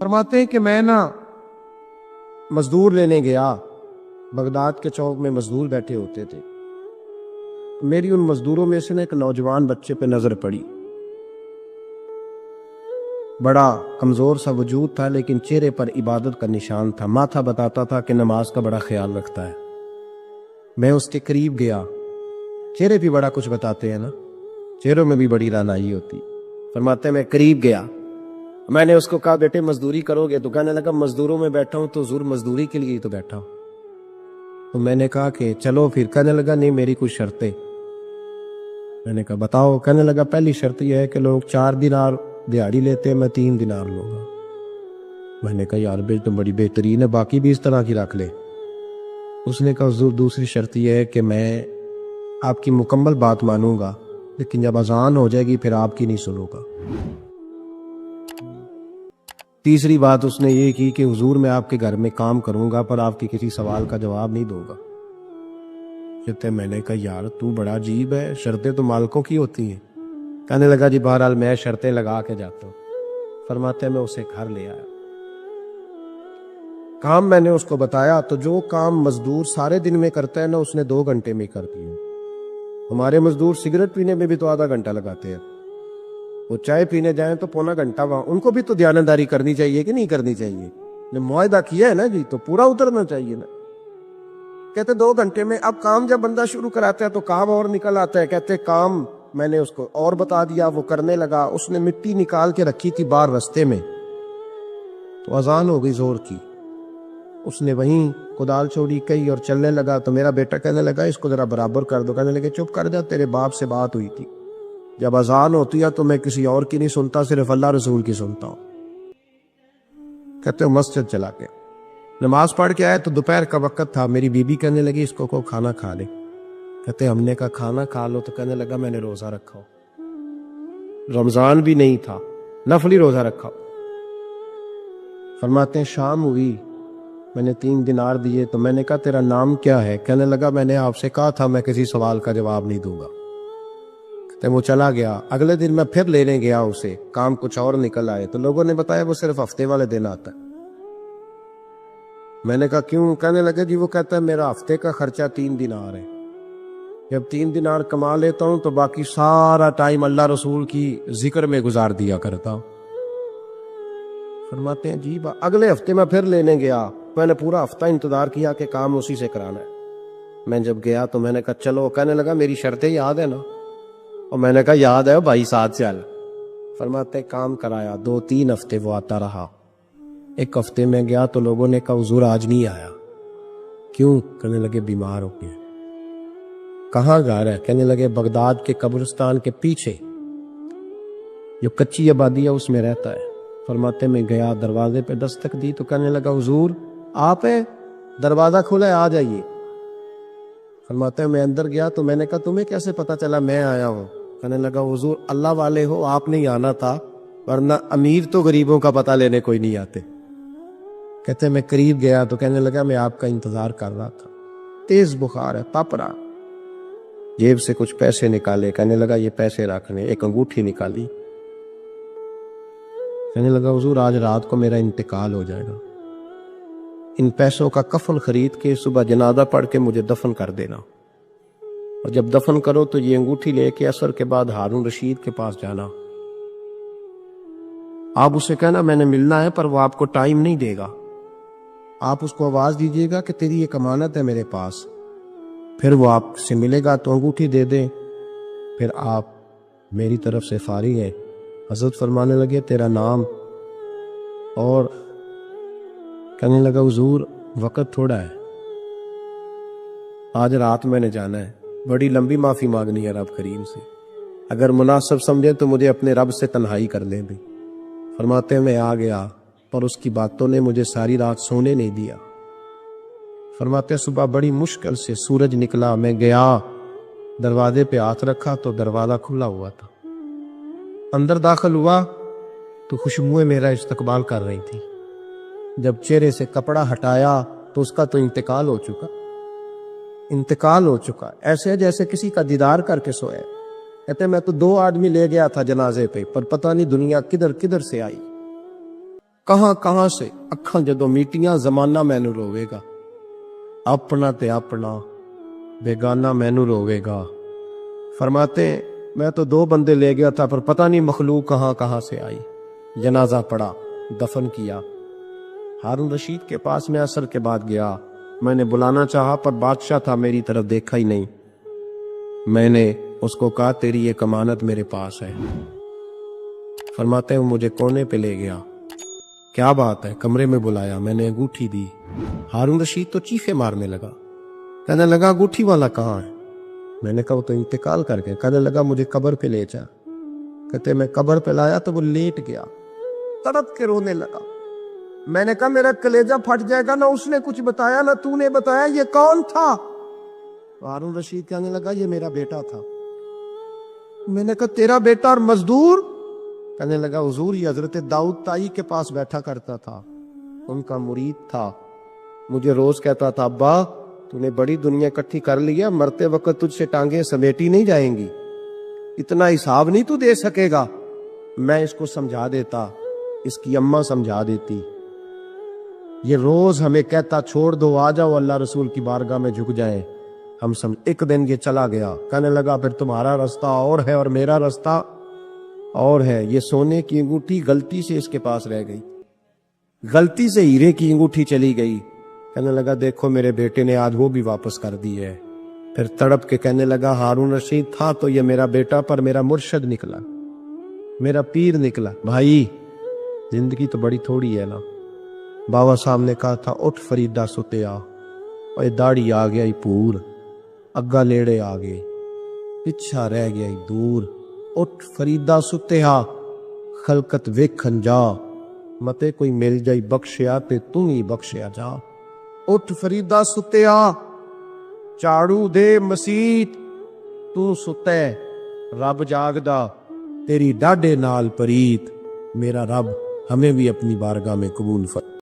फरमाते हैं कि मैं ना मजदूर लेने गया। बगदाद के चौक में मजदूर बैठे होते थे। मेरी उन मजदूरों में से ना एक नौजवान बच्चे पे नजर पड़ी। बड़ा कमजोर सा वजूद था, लेकिन चेहरे पर इबादत का निशान था। माथा बताता था कि नमाज का बड़ा ख्याल रखता है। मैं उसके करीब गया। चेहरे भी बड़ा कुछ बताते हैं ना, चेहरों में भी बड़ी रानाई होती। फरमाते मैं करीब गया, मैंने उसको कहा बेटे मजदूरी करोगे? तो कहने लगा मजदूरों में बैठा हूं तो जरूर मजदूरी के लिए ही तो बैठा हूं। तो मैंने कहा कि चलो फिर। कहने लगा नहीं, मेरी कुछ शर्तें। मैंने कहा बताओ। कहने लगा पहली शर्त यह है कि लोग 4 दिनार दिहाड़ी लेते हैं, मैं 3 दिनार लूंगा। मैंने कहा यार बिल तो बड़ी बेहतरीन है, बाकी भी इस तरह की रख ले। उसने कहा हुजूर दूसरी शर्त यह है कि मैं आपकी मुकम्मल बात मानूंगा, लेकिन जब अजान हो जाएगी फिर आपकी नहीं सुनूंगा। तीसरी बात उसने ये की कि हुजूर मैं आपके घर में काम करूंगा पर आपके किसी सवाल का जवाब नहीं दूंगा। कहते मैंने कहा यार तू बड़ा अजीब है, शर्तें तो मालिकों की होती हैं। कहने लगा जी बहरहाल मैं शर्तें लगा के जाता हूँ। फरमाते मैं उसे घर ले आया। काम मैंने उसको बताया तो जो काम मजदूर सारे दिन में करता है ना, उसने 2 घंटे में कर दिया। हमारे मजदूर सिगरेट पीने में भी तो आधा घंटा लगाते हैं, वो चाय पीने जाएं तो पौना घंटा। वहां उनको भी तो दयानतदारी करनी चाहिए कि नहीं करनी चाहिए? ने मुआहदा किया है ना जी, तो पूरा उतरना चाहिए ना। कहते 2 घंटे में। अब काम जब बंदा शुरू कराता है तो काम और निकल आता है। कहते काम मैंने उसको और बता दिया, वो करने लगा। उसने मिट्टी निकाल के रखी थी बाहर रास्ते में, तो अजान हो गई जोर की। उसने वहीं कुदाल छोड़ी कही और चलने लगा। तो मेरा बेटा कहने लगा इसको जरा बराबर कर दो। कहने लगे चुप कर जा, तेरे बाप से बात हुई थी, जब अजान होती है तो मैं किसी और की नहीं सुनता, सिर्फ अल्लाह रसूल की सुनता हूं। कहते मस्जिद चला गया, नमाज पढ़ के आया तो दोपहर का वक्त था। मेरी बीबी कहने लगी इसको को खाना खा ले। कहते हमने कहा खाना खा लो। तो कहने लगा मैंने रोजा रखा हो, रमजान भी नहीं था, नफली रोजा रखा। फरमाते हैं शाम हुई, मैंने 3 दिनार दिए। तो मैंने कहा तेरा नाम क्या है? कहने लगा मैंने आपसे कहा था मैं किसी सवाल का जवाब नहीं दूंगा। तो वो चला गया। अगले दिन मैं फिर लेने गया उसे, काम कुछ और निकल आए। तो लोगों ने बताया वो सिर्फ हफ्ते वाले दिन आता है। मैंने कहा क्यों? कहने लगे जी वो कहता है मेरा हफ्ते का खर्चा 3 दिनार है, जब 3 दिनार कमा लेता हूं तो बाकी सारा टाइम अल्लाह रसूल की जिक्र में गुजार दिया करता हूं। फरमाते हैं जी अगले हफ्ते मैं फिर लेने गया। मैंने पूरा हफ्ता इंतजार किया कि काम उसी से कराना है। मैं जब गया तो मैंने कहा चलो। कहने लगा मेरी शर्तें याद है ना? और मैंने कहा याद है भाई, साथ चल। फरमाते काम कराया। 2-3 हफ्ते वो आता रहा। एक हफ्ते में गया तो लोगों ने कहा हुजूर आज नहीं आया। क्यों? कहने लगे बीमार हो गया। कहाँ घर है? कहने लगे बगदाद के कब्रिस्तान के पीछे जो कच्ची आबादी है उसमें रहता है। फरमाते में गया, दरवाजे पे दस्तक दी तो कहने लगा हुजूर आप है? दरवाजा खुला है, आ जाइए। फरमाते मैं अंदर गया तो मैंने कहा तुम्हें कैसे पता चला मैं आया हूँ? कहने लगा हुजूर अल्लाह वाले हो, आप नहीं आना था, वरना अमीर तो गरीबों का पता लेने कोई नहीं आते। कहते मैं करीब गया तो कहने लगा मैं आपका इंतजार कर रहा था, तेज बुखार है, तप रहा। जेब से कुछ पैसे निकाले। कहने लगा ये पैसे रखने। एक अंगूठी निकाली। कहने लगा हुजूर आज रात को मेरा इंतकाल हो जाएगा, इन पैसों का कफन खरीद के सुबह जनाजा पढ़ के मुझे दफन कर देना, और जब दफन करो तो ये अंगूठी लेके असर के बाद हारून रशीद के पास जाना। आप उसे कहना मैंने मिलना है पर वो आपको टाइम नहीं देगा। आप उसको आवाज दीजिएगा कि तेरी एक अमानत है मेरे पास, फिर वो आपसे मिलेगा तो अंगूठी दे दे, फिर आप मेरी तरफ से फारिग है। हजरत फरमाने लगे तेरा नाम? और कहने लगा हुजूर वक्त थोड़ा है, आज रात मैंने जाना है, बड़ी लंबी माफी मांगनी है रब करीम से, अगर मुनासिब समझे तो मुझे अपने रब से तन्हाई कर ले दे। फरमाते मैं आ गया पर उसकी बातों ने मुझे सारी रात सोने नहीं दिया। फरमाते सुबह बड़ी मुश्किल से सूरज निकला, मैं गया दरवाजे पे हाथ रखा तो दरवाजा खुला हुआ था। अंदर दाखिल हुआ तो खुशबुएं मेरा इस्तकबाल कर रही थी। जब चेहरे से कपड़ा हटाया तो उसका तो इंतकाल हो चुका, ऐसे जैसे किसी का दीदार करके सोया। कहते मैं तो 2 आदमी ले गया था जनाजे पे, पर पता नहीं दुनिया किधर किधर से आई। कहां कहां से अखां जदों मीटियां जमाना मैनू रोवेगा, अपना ते अपना बेगाना मैनू रोवेगा। फरमाते मैं तो 2 बंदे ले गया था पर पता नहीं मखलूक कहां कहां से आई। जनाजा पड़ा, दफन किया। हारून रशीद के पास मैं असर के बाद गया। मैंने बुलाना चाहा पर बादशाह था, मेरी तरफ देखा ही नहीं। मैंने उसको कहा तेरी ये कमानत मेरे पास है। फरमाते हैं मुझे कोने पे ले गया। क्या बात है? कमरे में बुलाया, मैंने अंगूठी दी। हारून रशीद तो चीखे मारने लगा, कहने लगा अंगूठी वाला कहाँ है? मैंने कहा वो तो इंतकाल कर गया। कहने लगा मुझे कब्र पे ले जा। कहते मैं कब्र पे लाया तो वो लेट गया, तड़प के रोने लगा। मैंने कहा मेरा कलेजा फट जाएगा, ना उसने कुछ बताया ना तूने बताया, ये कौन था? तो हारून रशीद कहने लगा ये मेरा बेटा था। मैंने कहा तेरा बेटा और मजदूर? कहने लगा हुजूर ये हजरत दाऊद ताई के पास बैठा करता था, उनका मुरीद था। मुझे रोज कहता था अब्बा तूने बड़ी दुनिया इकट्ठी कर लिया, मरते वक्त तुझसे टांगे समेटी नहीं जाएंगी, इतना हिसाब नहीं तू दे सकेगा। मैं इसको समझा देता, इसकी अम्मा समझा देती। ये रोज हमें कहता छोड़ दो, आ जाओ अल्लाह रसूल की बारगाह में झुक जाए। हम समझ। एक दिन ये चला गया, कहने लगा फिर तुम्हारा रास्ता और है और मेरा रास्ता और है। ये सोने की अंगूठी गलती से इसके पास रह गई, गलती से हीरे की अंगूठी चली गई। कहने लगा देखो मेरे बेटे ने आज वो भी वापस कर दी है। फिर तड़प के कहने लगा हारून रशीद था तो ये मेरा बेटा, पर मेरा मुर्शद निकला, मेरा पीर निकला। भाई जिंदगी तो बड़ी थोड़ी है ना। बाबा साहब ने कहा था उठ फरीदा सुते आ, और दाढ़ी आ गया ही पूर, अग्गा लेड़े आ गए, पिछा रह गया ही दूर। उठ फरीदा सुते आ, खलकत वेखन जा, मते कोई मिल जाई बख्शिया ते तू ही बख्शिया जा। उठ फरीदा सुते आ, झाड़ू दे मसीत, तू सुते रब जागदा, तेरी डाडे नाल परीत। मेरा रब हमें भी अपनी बारगाह में कबूल फरमाए।